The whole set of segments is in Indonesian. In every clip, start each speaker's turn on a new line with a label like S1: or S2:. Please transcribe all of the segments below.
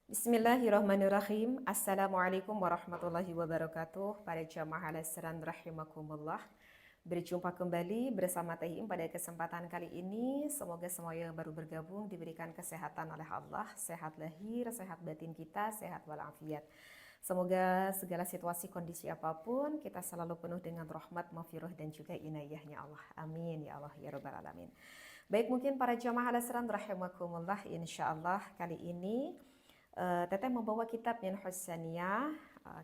S1: Bismillahirrahmanirrahim. Assalamualaikum warahmatullahi wabarakatuh. Para jamaah al-Asran rahimakumullah. Berjumpa kembali bersama Teh Im pada kesempatan kali ini. Semoga semua yang baru bergabung diberikan kesehatan oleh Allah, sehat lahir, sehat batin kita, sehat walafiat. Semoga segala situasi kondisi apapun kita selalu penuh dengan rahmat, maghfirah dan juga inayahnya Allah. Amin ya Allah ya rabbal alamin. Baik, mungkin para jamaah al-Asran rahimakumullah, insyaallah kali ini Teteh membawa kitab Min Husaniyah.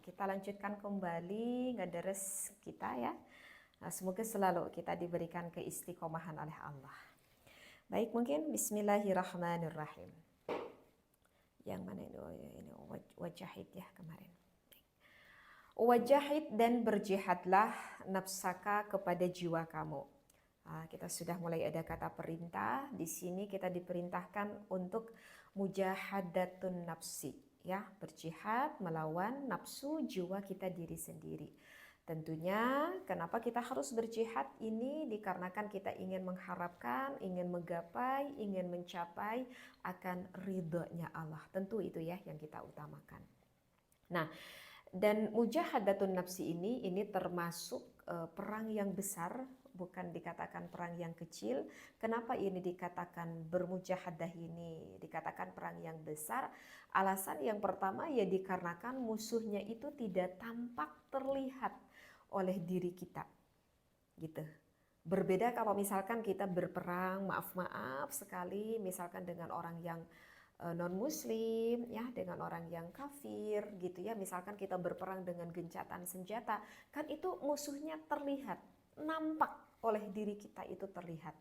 S1: Kita lanjutkan kembali ngederes kita ya. Semoga selalu kita diberikan keistiqomahan oleh Allah. Baik, mungkin Bismillahirrahmanirrahim. Yang mana ini? Oh, ini wajahid ya kemarin. Wajahid dan berjihadlah nafsaka kepada jiwa kamu. Kita sudah mulai ada kata perintah. Di sini kita diperintahkan untuk mujahadatun nafsi, ya, berjihad melawan nafsu jiwa kita diri sendiri. Tentunya kenapa kita harus berjihad ini dikarenakan kita ingin mengharapkan, ingin menggapai, ingin mencapai akan ridhonya Allah. Tentu itu ya yang kita utamakan. Nah, dan mujahadatun nafsi ini termasuk perang yang besar, bukan dikatakan perang yang kecil. Kenapa ini dikatakan bermujahadah, ini dikatakan perang yang besar? Alasan yang pertama ya dikarenakan musuhnya itu tidak tampak terlihat oleh diri kita, gitu. Berbeda kalau misalkan kita berperang, maaf sekali, misalkan dengan orang yang non muslim ya, dengan orang yang kafir gitu ya, misalkan kita berperang dengan gencatan senjata, kan itu musuhnya terlihat, nampak oleh diri kita, itu terlihat,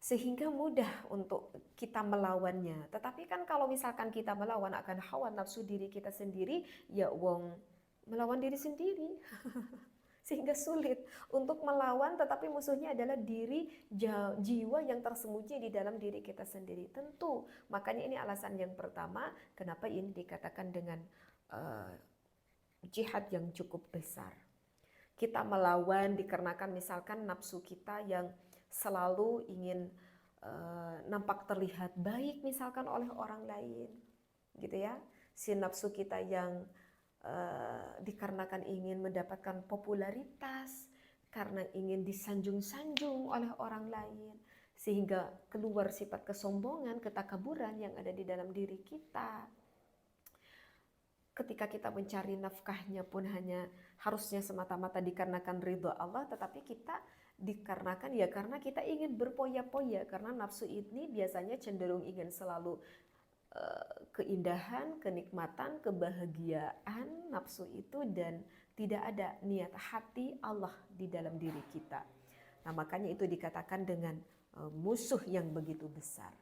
S1: sehingga mudah untuk kita melawannya. Tetapi kan kalau misalkan kita melawan akan hawa nafsu diri kita sendiri, ya wong melawan diri sendiri sehingga sulit untuk melawan, tetapi musuhnya adalah diri, jiwa yang tersembunyi di dalam diri kita sendiri. Tentu, makanya ini alasan yang pertama kenapa ini dikatakan dengan jihad yang cukup besar. Kita melawan dikarenakan misalkan nafsu kita yang selalu ingin nampak terlihat baik misalkan oleh orang lain, gitu ya. Si nafsu kita yang dikarenakan ingin mendapatkan popularitas, karena ingin disanjung-sanjung oleh orang lain, sehingga keluar sifat kesombongan, ketakaburan yang ada di dalam diri kita. Ketika kita mencari nafkahnya pun hanya harusnya semata-mata dikarenakan ridho Allah, tetapi kita dikarenakan ya karena kita ingin berpoya-poya, karena nafsu ini biasanya cenderung ingin selalu keindahan, kenikmatan, kebahagiaan nafsu itu, dan tidak ada niat hati Allah di dalam diri kita. Nah, makanya itu dikatakan dengan musuh yang begitu besar.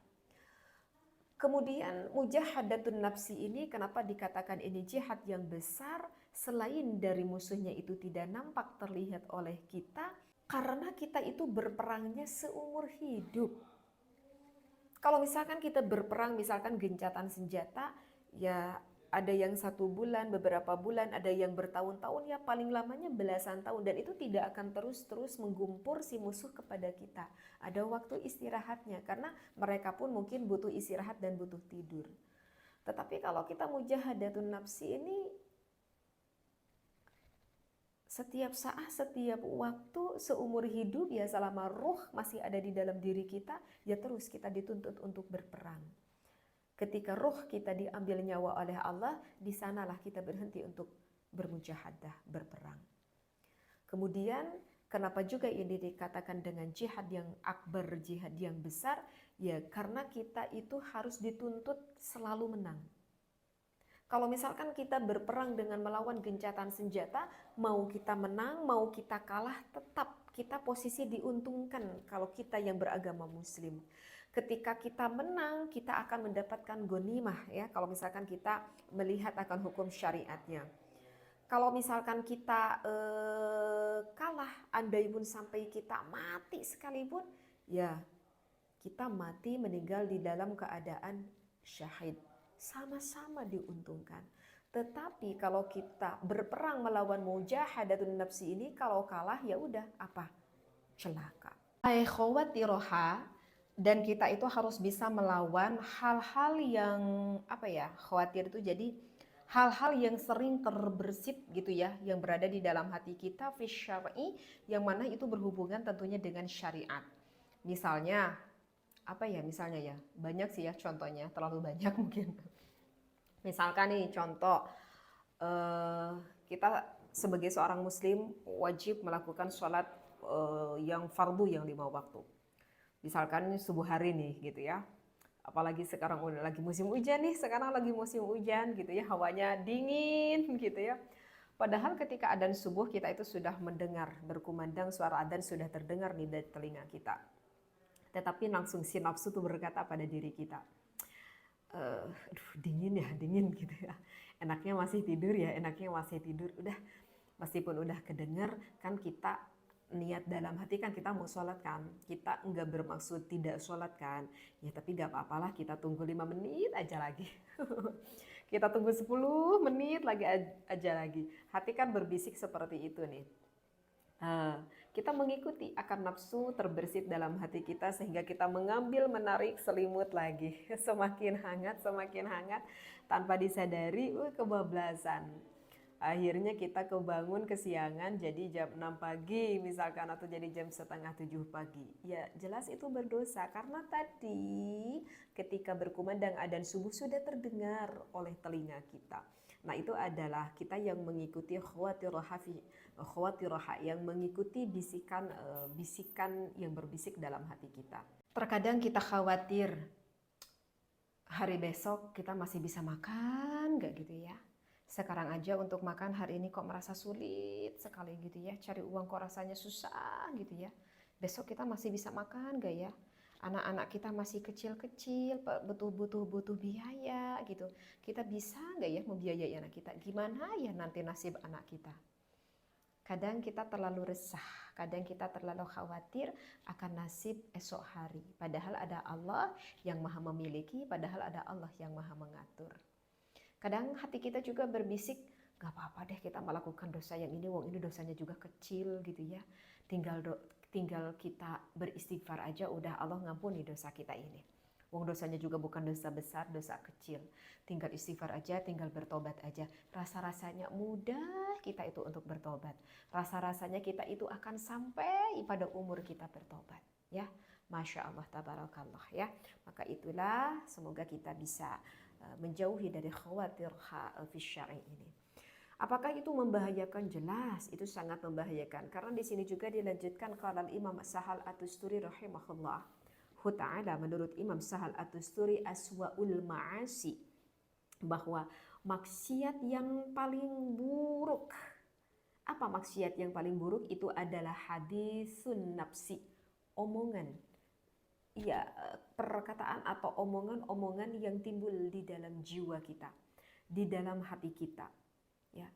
S1: Kemudian mujahadatun nafsi ini kenapa dikatakan ini jihad yang besar? Selain dari musuhnya itu tidak nampak terlihat oleh kita, karena kita itu berperangnya seumur hidup. Kalau misalkan kita berperang, misalkan gencatan senjata, ya ada yang 1 bulan, beberapa bulan, ada yang bertahun-tahun, ya paling lamanya belasan tahun. Dan itu tidak akan terus-terus menggumpur si musuh kepada kita. Ada waktu istirahatnya, karena mereka pun mungkin butuh istirahat dan butuh tidur. Tetapi kalau kita mujahadatun nafsi ini, setiap saat, setiap waktu, seumur hidup, ya selama ruh masih ada di dalam diri kita, ya terus kita dituntut untuk berperang. Ketika ruh kita diambil nyawa oleh Allah, di sanalah kita berhenti untuk bermujahadah, berperang. Kemudian, kenapa juga ini dikatakan dengan jihad yang akbar, jihad yang besar? Ya karena kita itu harus dituntut selalu menang. Kalau misalkan kita berperang dengan melawan gencatan senjata, mau kita menang, mau kita kalah, tetap kita posisi diuntungkan kalau kita yang beragama muslim. Ketika kita menang, kita akan mendapatkan ghanimah ya, kalau misalkan kita melihat akan hukum syariatnya. Kalau misalkan kita kalah, andai pun sampai kita mati sekalipun, ya kita mati meninggal di dalam keadaan syahid, sama-sama diuntungkan. Tetapi kalau kita berperang melawan mujahadatun nafsi ini, kalau kalah ya udah apa? Celaka. Khawatiroha, Dan kita itu harus bisa melawan hal-hal yang apa ya, khawatir itu jadi hal-hal yang sering terbersit gitu ya, yang berada di dalam hati kita fi syar'i, yang mana itu berhubungan tentunya dengan syariat. Misalnya apa ya, misalnya ya banyak sih ya contohnya, terlalu banyak mungkin. Misalkan nih contoh, eh, kita sebagai seorang muslim wajib melakukan sholat yang fardu yang 5 waktu. Misalkan subuh hari nih gitu ya. Apalagi sekarang udah lagi musim hujan nih, sekarang lagi musim hujan gitu ya, hawanya dingin gitu ya. Padahal ketika adzan subuh kita itu sudah mendengar, berkumandang suara adzan sudah terdengar di telinga kita. Tetapi langsung si nafsu tuh berkata pada diri kita, aduh dingin ya, dingin gitu ya. Enaknya masih tidur ya, enaknya masih tidur. Udah, meskipun udah kedengar kan kita niat dalam hati kan kita mau sholat kan, kita nggak bermaksud tidak sholat kan, ya tapi nggak apa-apalah kita tunggu 5 menit aja lagi. Kita tunggu 10 menit lagi aja lagi. Hati kan berbisik seperti itu nih. Kita mengikuti akan nafsu terbersit dalam hati kita sehingga kita mengambil menarik selimut lagi. Semakin hangat tanpa disadari kebablasan. Akhirnya kita kebangun kesiangan jadi jam 6 pagi misalkan, atau jadi jam setengah 7 pagi. Ya jelas itu berdosa karena tadi ketika berkumandang adzan subuh sudah terdengar oleh telinga kita. Nah itu adalah kita yang mengikuti khawatirah, yang mengikuti bisikan yang berbisik dalam hati kita. Terkadang kita khawatir hari besok kita masih bisa makan gak gitu ya. Sekarang aja untuk makan hari ini kok merasa sulit sekali gitu ya. Cari uang kok rasanya susah gitu ya. Besok kita masih bisa makan gak ya? Anak-anak kita masih kecil-kecil, butuh biaya gitu. Kita bisa gak ya membiayai anak kita? Gimana ya nanti nasib anak kita? Kadang kita terlalu resah, kadang kita terlalu khawatir akan nasib esok hari. Padahal ada Allah yang maha memiliki, padahal ada Allah yang maha mengatur. Kadang hati kita juga berbisik, gak apa-apa deh kita melakukan dosa yang ini, wong ini dosanya juga kecil gitu ya. Tinggal kita beristighfar aja udah Allah ngampuni dosa kita ini. Wong dosanya juga bukan dosa besar, dosa kecil. Tinggal istighfar aja, tinggal bertobat aja. Rasa-rasanya mudah kita itu untuk bertobat. Rasa-rasanya kita itu akan sampai pada umur kita bertobat. Ya, Masya Allah, tabarakallah ya. Maka itulah semoga kita bisa menjauhi dari khawatir fi syar'i ini. Apakah itu membahayakan? Jelas, itu sangat membahayakan. Karena di sini juga dilanjutkan qala Imam Sahal At-Tusturi rahimahullah ta'ala, menurut Imam Sahal At-Tusturi aswaul ma'asi, bahwa maksiat yang paling buruk. Apa maksiat yang paling buruk? Itu adalah hadisun nafsi, omongan. Ya, perkataan atau omongan-omongan yang timbul di dalam jiwa kita, di dalam hati kita. Ya,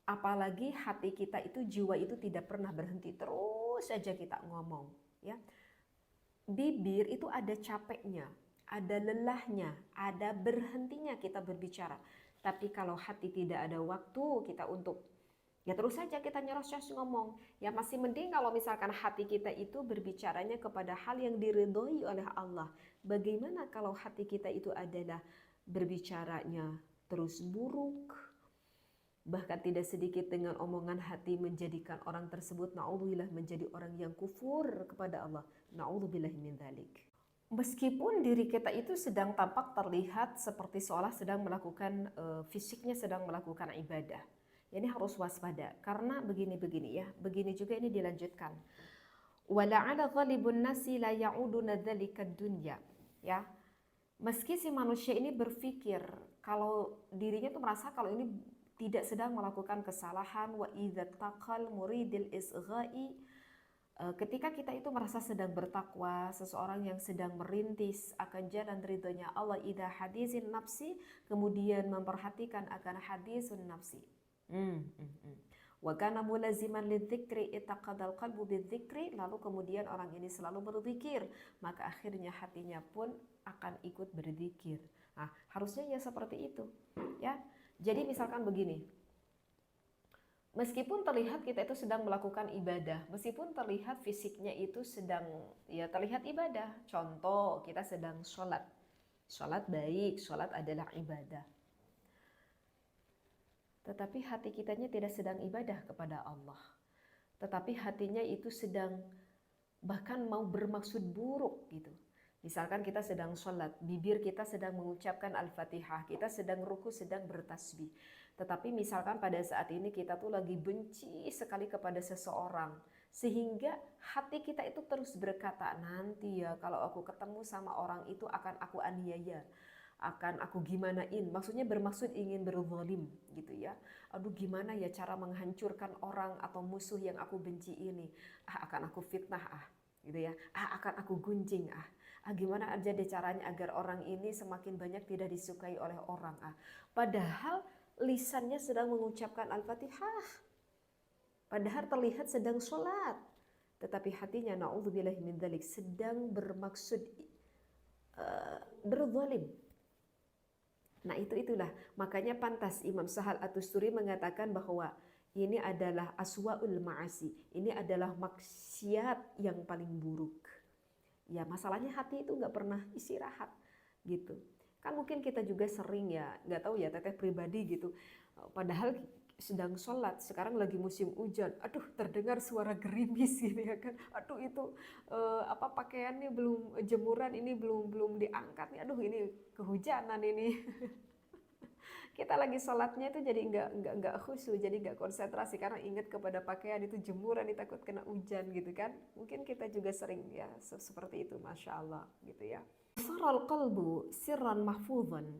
S1: apalagi hati kita itu, jiwa itu tidak pernah berhenti, terus saja kita ngomong. Ya, bibir itu ada capeknya, ada lelahnya, ada berhentinya kita berbicara. Tapi kalau hati tidak ada waktu kita untuk, ya terus saja kita nyerocos ngomong. Ya masih mending kalau misalkan hati kita itu berbicaranya kepada hal yang diridhoi oleh Allah. Bagaimana kalau hati kita itu adalah berbicaranya terus buruk, bahkan tidak sedikit dengan omongan hati menjadikan orang tersebut na'udzubillah menjadi orang yang kufur kepada Allah. Na'udzubillah min dzalik. Meskipun diri kita itu sedang tampak terlihat seperti seolah sedang melakukan, fisiknya sedang melakukan ibadah. Ini harus waspada karena begini-begini ya. Begini juga ini dilanjutkan. Wala'ala ghalibun nasi la ya'uduna dzalika dunya. Ya. Meski si manusia ini berpikir kalau dirinya tuh merasa kalau ini tidak sedang melakukan kesalahan, wa idza taqal muridil isgha'i, ketika kita itu merasa sedang bertakwa, seseorang yang sedang merintis akan jalan ridhonya Allah, idza hadisin nafsi, kemudian memperhatikan akan hadisun nafsi. Wa kana mulaziman lidzikri itaqadal qalbu bidzikri, lalu kemudian orang ini selalu berzikir, maka akhirnya hatinya pun akan ikut berzikir. Nah, harusnya ya seperti itu, ya. Jadi misalkan begini, Meskipun terlihat kita itu sedang melakukan ibadah, meskipun terlihat fisiknya itu sedang ya terlihat ibadah. Contoh, kita sedang sholat. Sholat baik, sholat adalah ibadah. Tetapi hati kitanya tidak sedang ibadah kepada Allah. Tetapi hatinya itu sedang bahkan mau bermaksud buruk gitu. Misalkan kita sedang sholat, bibir kita sedang mengucapkan Al-Fatihah, kita sedang ruku, sedang bertasbih. Tetapi misalkan pada saat ini kita tuh lagi benci sekali kepada seseorang, sehingga hati kita itu terus berkata, nanti ya kalau aku ketemu sama orang itu akan aku aniaya, akan aku gimanain, maksudnya bermaksud ingin berzalim gitu ya. Aduh gimana ya cara menghancurkan orang atau musuh yang aku benci ini, akan aku fitnah gitu ya, akan aku gunjing gimana aja deh caranya agar orang ini semakin banyak tidak disukai oleh orang padahal lisannya sedang mengucapkan Al-Fatihah, padahal terlihat sedang sholat, tetapi hatinya na'udzubillahi min dzalik sedang bermaksud berzalim. Nah itulah makanya pantas Imam Sahal At-Tusturi mengatakan bahwa ini adalah aswaul ma'asi, ini adalah maksiat yang paling buruk. Ya masalahnya hati itu nggak pernah istirahat gitu. Kan mungkin kita juga sering ya, nggak tahu ya teteh pribadi gitu. Padahal sedang sholat, sekarang lagi musim hujan, aduh terdengar suara gerimis gitu ya kan, aduh itu pakaiannya belum jemuran ini belum diangkat nih, aduh ini kehujanan ini. Kita lagi sholatnya itu jadi nggak khusyuk, jadi nggak konsentrasi karena ingat kepada pakaian itu jemuran, takut kena hujan gitu kan. Mungkin kita juga sering ya seperti itu, masya Allah gitu ya. Saral qalbu sirran mahfudhan.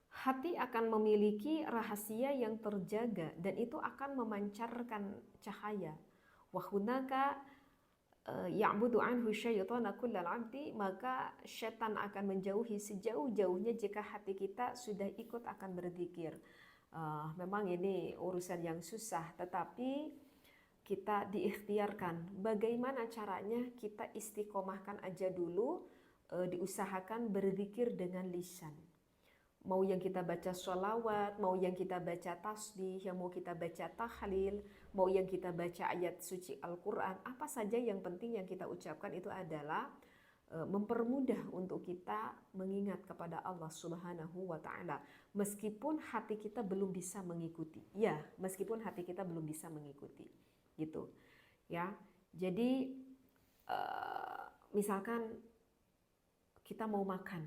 S1: Hati akan memiliki rahasia yang terjaga dan itu akan memancarkan cahaya. Wahunaka ya'budu anhu syaitana kullal abdi, maka setan akan menjauhi sejauh-jauhnya jika hati kita sudah ikut akan berzikir. Memang ini urusan yang susah, tetapi kita diikhtiarkan. Bagaimana caranya? Kita istiqomahkan aja dulu, diusahakan berzikir dengan lisan. Mau yang kita baca sholawat, mau yang kita baca tasbih, yang mau kita baca tahlil, mau yang kita baca ayat suci Al-Quran, apa saja yang penting yang kita ucapkan itu adalah mempermudah untuk kita mengingat kepada Allah Subhanahu wa Ta'ala, meskipun hati kita belum bisa mengikuti. Ya, meskipun hati kita belum bisa mengikuti, gitu. Ya, jadi misalkan kita mau makan,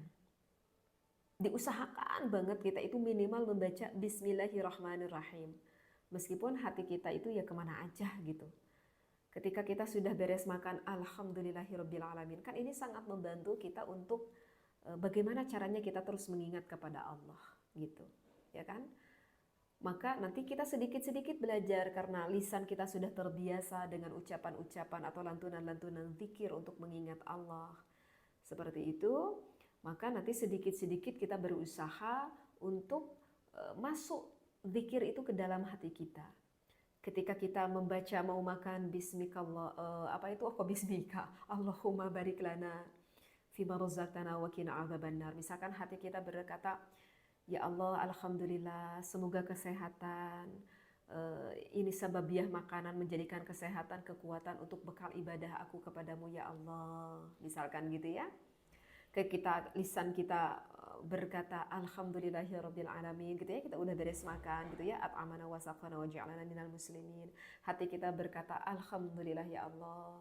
S1: diusahakan banget kita itu minimal membaca Bismillahirrahmanirrahim. Meskipun hati kita itu ya kemana aja gitu. Ketika kita sudah beres makan, Alhamdulillahirrabbilalamin. Kan ini sangat membantu kita untuk bagaimana caranya kita terus mengingat kepada Allah gitu. Ya kan? Maka nanti kita sedikit-sedikit belajar karena lisan kita sudah terbiasa dengan ucapan-ucapan atau lantunan-lantunan zikir untuk mengingat Allah. Seperti itu. Maka nanti sedikit-sedikit kita berusaha untuk masuk zikir itu ke dalam hati kita. Ketika kita membaca mau makan bismikallah, bismika, Allahumma barik lana fima razaqtana wa qina adzabannar. Misalkan hati kita berkata, ya Allah, alhamdulillah, semoga kesehatan, ini sababiah makanan menjadikan kesehatan, kekuatan untuk bekal ibadah aku kepadamu ya Allah. Misalkan gitu ya. Lisan kita berkata alhamdulillahirabbil alamin gitu ya, kita udah beres makan gitu ya, at'amana wa saqana wa ja'alana minal muslimin. Hati kita berkata alhamdulillah ya Allah,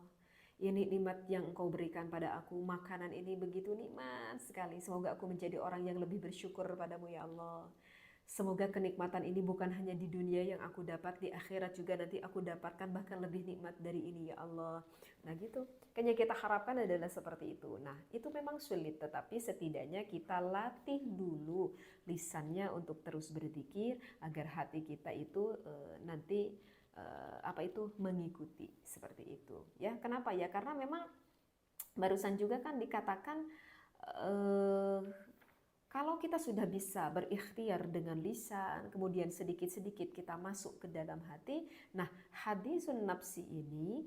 S1: ini nikmat yang Engkau berikan pada aku, makanan ini begitu nikmat sekali, semoga aku menjadi orang yang lebih bersyukur padamu ya Allah. Semoga kenikmatan ini bukan hanya di dunia yang aku dapat, di akhirat juga nanti aku dapatkan bahkan lebih nikmat dari ini ya Allah. Nah gitu, yang kita harapkan adalah seperti itu. Nah itu memang sulit, tetapi setidaknya kita latih dulu lisannya untuk terus berzikir agar hati kita itu nanti mengikuti seperti itu. Ya kenapa ya? Karena memang barusan juga kan dikatakan kalau kita sudah bisa berikhtiar dengan lisan, kemudian sedikit-sedikit kita masuk ke dalam hati, nah hadisun nafsi ini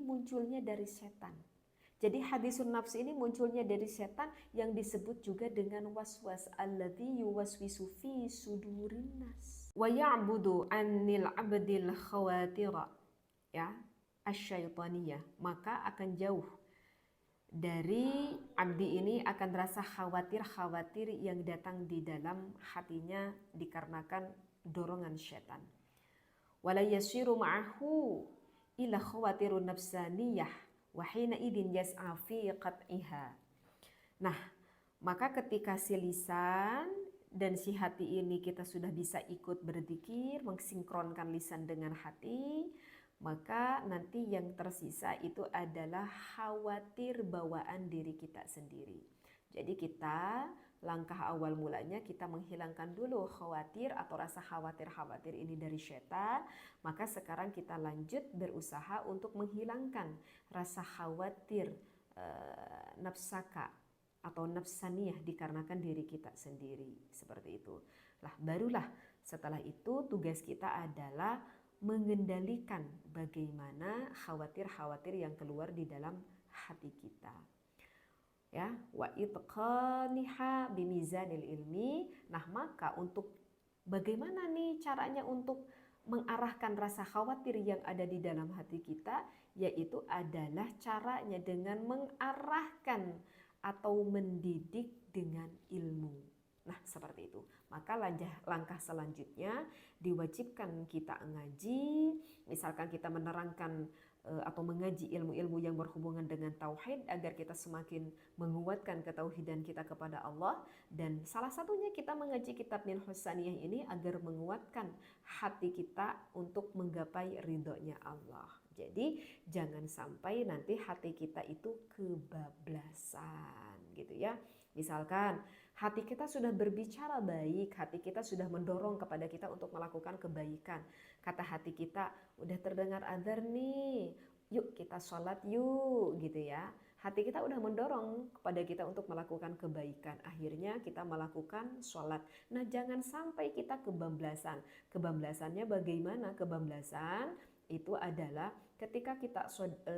S1: munculnya dari setan. Jadi hadisun nafs ini munculnya dari setan yang disebut juga dengan waswas, alladzi yuwaswisu fi sudurin nas wa ya'budu anil abdil khawatira, ya, asyaitaniyah, maka akan jauh dari abdi ini akan rasa khawatir-khawatir yang datang di dalam hatinya dikarenakan dorongan syaitan. Wala yasiru ma'ahu ila khawatirun nafsaniyah wa hina idin yas'a fi qat'iha. Nah, maka ketika si lisan dan si hati ini kita sudah bisa ikut berzikir, mensinkronkan lisan dengan hati, maka nanti yang tersisa itu adalah khawatir bawaan diri kita sendiri. Jadi kita langkah awal mulanya kita menghilangkan dulu khawatir atau rasa khawatir-khawatir ini dari syaitan. Maka sekarang kita lanjut berusaha untuk menghilangkan rasa khawatir nafsaka atau nafsaniyah dikarenakan diri kita sendiri. Seperti itu. Lah barulah setelah itu tugas kita adalah mengendalikan bagaimana khawatir-khawatir yang keluar di dalam hati kita. Ya, wa itqaniha bimizanil ilmi. Nah, maka untuk bagaimana nih caranya untuk mengarahkan rasa khawatir yang ada di dalam hati kita, yaitu adalah caranya dengan mengarahkan atau mendidik dengan ilmu. Nah, seperti itu. Maka langkah selanjutnya diwajibkan kita ngaji, misalkan kita menerangkan atau mengaji ilmu-ilmu yang berhubungan dengan tauhid agar kita semakin menguatkan ketauhidan kita kepada Allah, dan salah satunya kita mengaji kitab Minhajus Saniyah ini agar menguatkan hati kita untuk menggapai ridhonya Allah. Jadi jangan sampai nanti hati kita itu kebablasan gitu ya. Misalkan hati kita sudah berbicara baik, hati kita sudah mendorong kepada kita untuk melakukan kebaikan. Kata hati kita, udah terdengar adzan nih, yuk kita sholat yuk gitu ya. Hati kita udah mendorong kepada kita untuk melakukan kebaikan. Akhirnya kita melakukan sholat. Nah jangan sampai kita kebablasan. Kebablasannya bagaimana? Kebablasan itu adalah ketika kita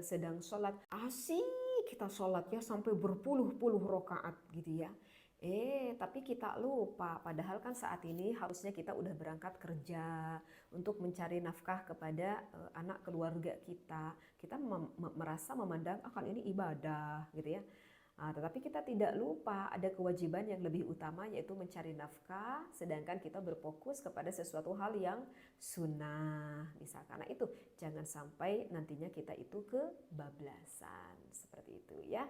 S1: sedang sholat, asik kita sholatnya sampai berpuluh-puluh rakaat gitu ya. Tapi kita lupa, padahal kan saat ini harusnya kita udah berangkat kerja untuk mencari nafkah kepada anak keluarga kita. Kita merasa memandang akan ini ibadah gitu ya. Tetapi kita tidak lupa ada kewajiban yang lebih utama yaitu mencari nafkah, sedangkan kita berfokus kepada sesuatu hal yang sunnah misalkan. Nah itu jangan sampai nantinya kita itu kebablasan seperti itu ya.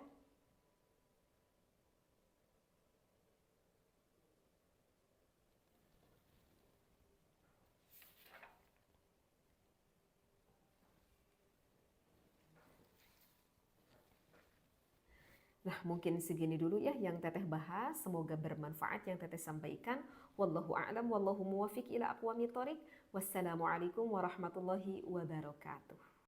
S1: Nah, mungkin segini dulu ya yang Teteh bahas. Semoga bermanfaat yang Teteh sampaikan. Wallahu a'lam wallahu muwafiq ila aqwamit thoriq. Wassalamualaikum warahmatullahi wabarakatuh.